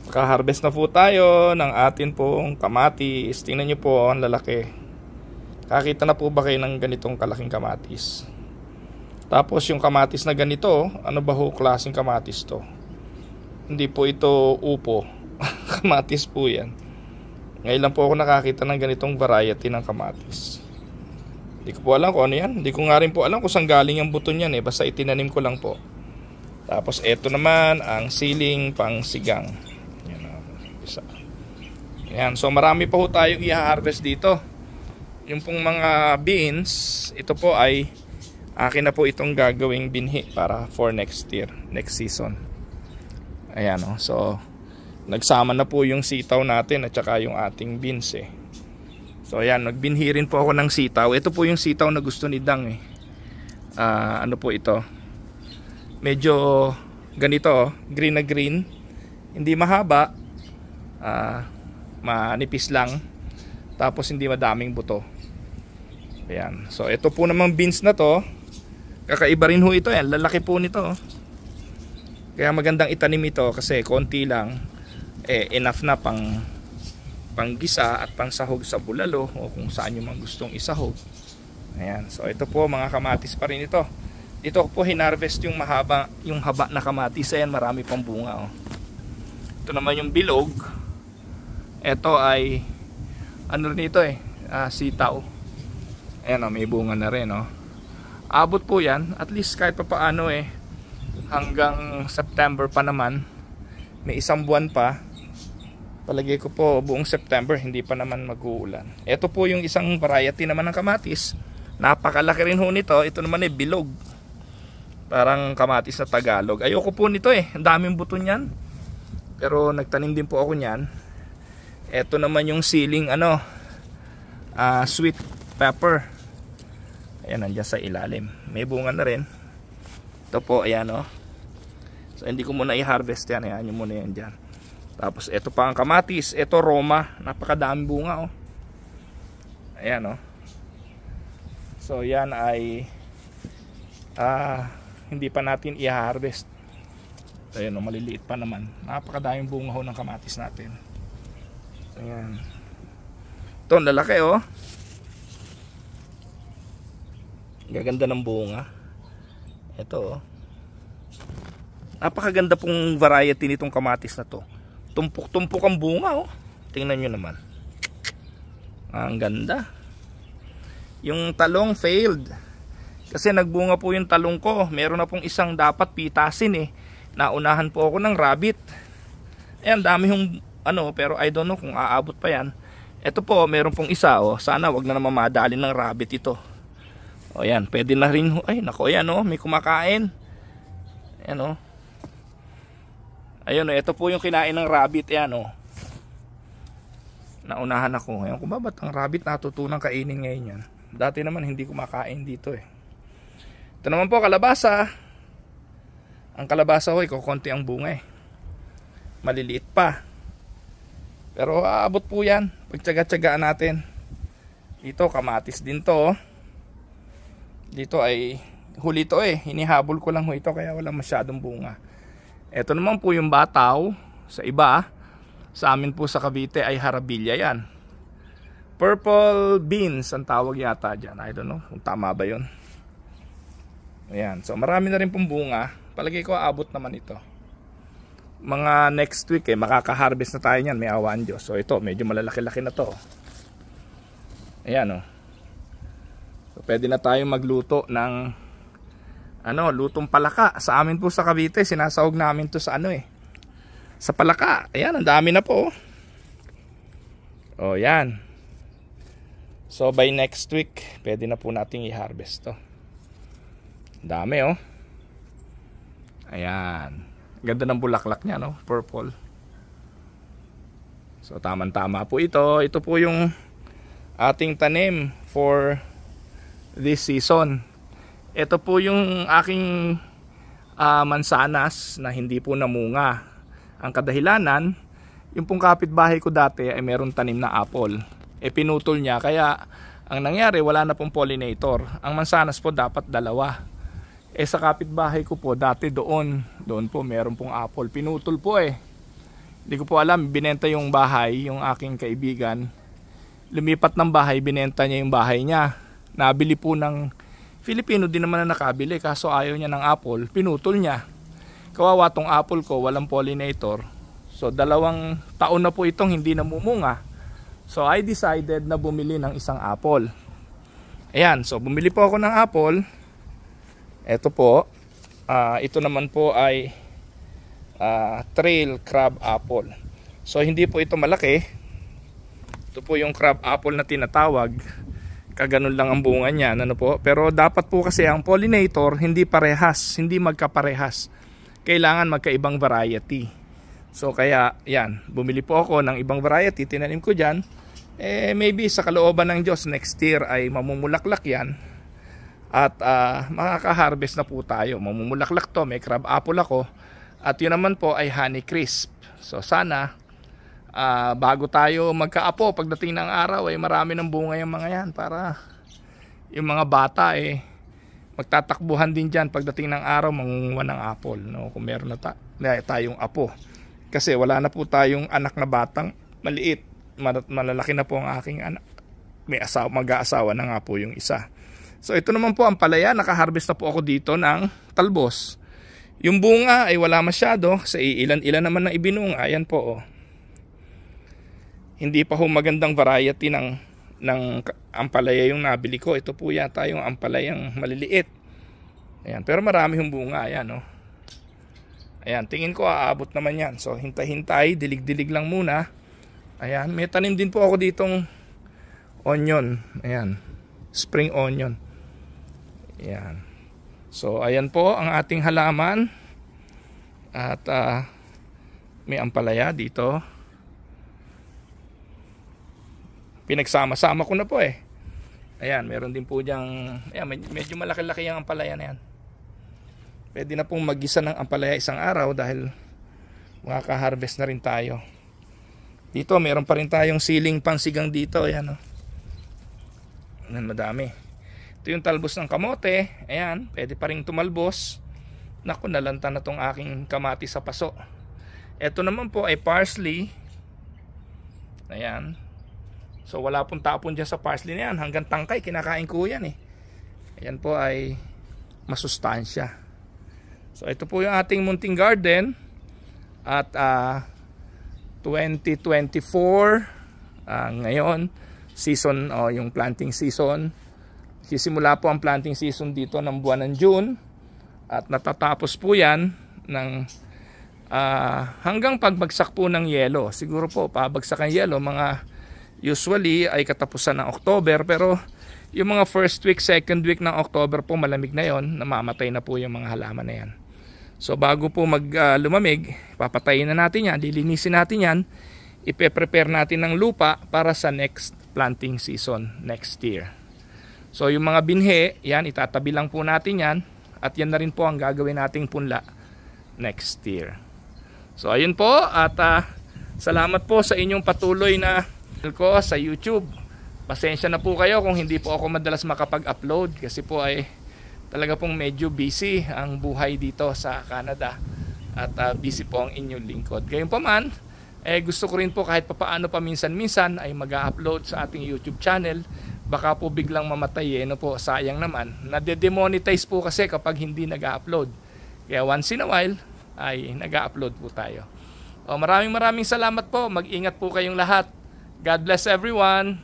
Maka-harvest na po tayo ng atin pong kamatis. Tingnan nyo po, ang lalaki. Kakita na po ba kayo ng ganitong kalaking kamatis? Tapos yung kamatis na ganito, ano ba ho klaseng kamatis to? Hindi po ito upo. Kamatis po yan. Ngayon lang po ako nakakita ng ganitong variety ng kamatis. Hindi ko po alam kung ano yan. Hindi ko nga rin po alam kung saan galing ang buto niyan eh. Basta itinanim ko lang po. Tapos eto naman ang siling pang sigang. Isa. Ayan, so marami pa po tayong i-harvest dito. Yung pong mga beans, ito po ay akin na po itong gagawing binhi para for next year, next season. Ayan o, so nagsama na po yung sitaw natin at saka yung ating beans eh. So ayan, nagbinhi rin po ako ng sitaw. Ito po yung sitaw na gusto ni Dang eh. Ano po ito? Medyo ganito, green na green. Hindi mahaba. Manipis lang, tapos hindi madaming buto. Ayan, so ito po namang beans na to, kakaiba rin ho ito. Ayan, lalaki po nito. Kaya magandang itanim ito kasi konti lang enough na pang gisa at pang sahog sa bulalo o kung saan nyo mang gustong isahog. Ayan, so ito po mga kamatis pa rin ito. Dito po hinarvest yung mahaba, yung haba na kamatis. Ayan, marami pang bunga oh. Ito naman yung bilog. Ito ay ano rin ito eh, sitaw. Ayan o, may bunga na rin o. Abot po yan, at least kahit pa paano eh, hanggang September pa naman. May isang buwan pa. Palagay ko po buong September hindi pa naman mag-uulan. Ito po yung isang variety naman ng kamatis. Napakalaki rin ho nito. Ito naman eh bilog. Parang kamatis na Tagalog. Ayoko po nito eh, ang daming buto niyan. Pero nagtanim din po ako niyan. Ito naman yung siling sweet pepper. Ayan, nandiyan sa ilalim. May bunga na rin. Ito po, ayan o. So hindi ko muna i-harvest yan. Ayan nyo muna yan dyan. Tapos ito pa ang kamatis. Ito Roma. Napakadami bunga o. Ayan o. So yan ay hindi pa natin i-harvest. Ayan o, maliliit pa naman. Napakadaming bunga ho ng kamatis natin. Ayan. Ito, lalaki oh. Gaganda ng bunga. Ito oh. Napakaganda pong variety nitong kamatis na to. Tumpok-tumpok ang bunga oh. Tingnan nyo naman. Ang ganda. Yung talong failed. Kasi nagbunga po yung talong ko. Meron na pong isang dapat pitasin eh. Naunahan po ako ng rabbit. Ayan, dami yung pero I don't know kung aabot pa yan. Ito po, meron pong isa oh. Sana wag na naman madali ng rabbit ito. O yan, pwede na rin. Ay nako, yan oh, may kumakain. Ayan oh. Ayun oh, ito po yung kinain ng rabbit. Ayan oh. Naunahan ako. Ayan, kung ba ba't ang rabbit natutunang kainin ngayon yan? Dati naman hindi kumakain dito eh. Ito naman po, kalabasa. Ang kalabasa ho, kukunti ang bunga eh. Maliliit pa. Pero aabot po yan. Pagtsaga-tsagaan natin. Dito kamatis din to. Dito ay huli to eh. Hinihabol ko lang ho ito kaya wala masyadong bunga. Ito naman po yung bataw. Sa iba, sa amin po sa Cavite ay harabilya yan. Purple beans ang tawag yata dyan. I don't know kung tama ba yun. Ayan. So marami na rin pong bunga. Palagay ko aabot naman ito. Mga next week eh, makaka-harvest na tayo niyan, may awan Diyos. So ito, medyo malalaki-laki na to. Ayan oh. So pwede na tayong magluto ng lutong palaka. Sa amin po sa Cavite, sinasahog namin to sa sa palaka. Ayan, ang dami na po. Oh, yan. So by next week, pwede na po nating i-harvest to. Dami oh. Ayan. Ganda ng bulaklak niya no, purple. So tamang-tama po ito. Ito po yung ating tanim for this season. Ito po yung aking mansanas na hindi po namunga. Ang kadahilanan, yung pong kapitbahay ko dati ay meron tanim na apple. Pinutol niya kaya ang nangyari wala na pong pollinator. Ang mansanas po dapat dalawa. Sa kapitbahay ko po dati doon po meron pong apple. Pinutol po Hindi ko po alam, binenta yung bahay, yung aking kaibigan. Lumipat ng bahay, binenta niya yung bahay niya. Nabili po ng Filipino din naman na nakabili, kaso ayaw niya ng apple, pinutol niya. Kawawa tong apple ko, walang pollinator. So 2 taon na po itong hindi namumunga. So I decided na bumili ng isang apple. Ayan, so bumili po ako ng apple. Ito po, ito naman po ay trail crab apple. So hindi po ito malaki. Ito po yung crab apple na tinatawag. Kaganon lang ang bunga niya, ano po. Pero dapat po kasi ang pollinator hindi parehas, hindi magkaparehas. Kailangan magkaibang variety. So kaya yan, bumili po ako ng ibang variety, tinanim ko diyan. Maybe sa kalooban ng Diyos next year ay mamumulaklak yan. At makaka-harvest na po tayo. Mamumulaklak to, may crab apple ako. At yun naman po ay honey crisp. So sana bago tayo magkaapo pagdating ng araw ay marami ng bunga yung mga yan para yung mga bata magtatakbuhan din dyan pagdating ng araw mangunguha ng apple, no? Kung meron na tayong apo, kasi wala na po tayong anak na batang maliit, malalaki na po ang aking anak, may asawa, mag-aasawa na nga po yung isa. So ito naman po ang palaya, nakaharvest na po ako dito ng talbos. Yung bunga ay wala masyado kasi ilan-ilan naman na ibinunga. Ayan po, hindi pa ho magandang variety ng ampalaya yung nabili ko. Ito po yata yung ampalayang maliliit. Ayan, pero marami yung bunga. Ayan, ayan, tingin ko aabot naman yan. So hintay-hintay, dilig-dilig lang muna. Ayan, may tanim din po ako ditong onion. Ayan, spring onion. Ayan. So ayan po ang ating halaman. At may ampalaya dito. Pinagsama-sama ko na po Ayan, meron din po diyang, ayan, medyo malaki-laki yung ampalaya na yan. Pwede na pong mag-isa ng ampalaya isang araw dahil makaka-harvest na rin tayo. Dito meron pa rin tayong siling pansigang dito. Ayan, Ayan, madami. Ito yung talbos ng kamote. Ayan, pwede pa rin tumalbos. Naku, nalanta na tong aking kamati sa paso. Ito naman po ay parsley. Ayan. So wala pong tapon dyan sa parsley na yan. Hanggang tangkay, kinakain ko yan Ayan po ay masustansya. So ito po yung ating munting garden. At 2024 ngayon, season, yung planting season. Sisimula po ang planting season dito ng buwan ng June. At natatapos po yan ng hanggang pagbagsak po ng yelo. Siguro po pabagsak ang yelo mga usually ay katapusan ng October, pero yung mga first week, second week ng October po malamig na yon, namamatay na po yung mga halaman na yan. So bago po lumamig, papatayin na natin yan, lilinisin natin yan, ipe-prepare natin ng lupa para sa next planting season next year. So yung mga binhe, yan itatabi lang po natin yan, at yan na rin po ang gagawin nating punla next year. So ayun po, at salamat po sa inyong patuloy na ko sa YouTube. Pasensya na po kayo kung hindi po ako madalas makapag-upload kasi po ay talaga pong medyo busy ang buhay dito sa Canada at busy po ang inyong lingkod. Gayunpaman, gusto ko rin po kahit papaano paminsan-minsan ay mag-upload sa ating YouTube channel. Baka po biglang mamatay po, sayang naman. Nade-demonetize po kasi kapag hindi nag-upload. Kaya once in a while ay nag-upload po tayo. Maraming salamat po. Mag-ingat po kayong lahat. God bless everyone.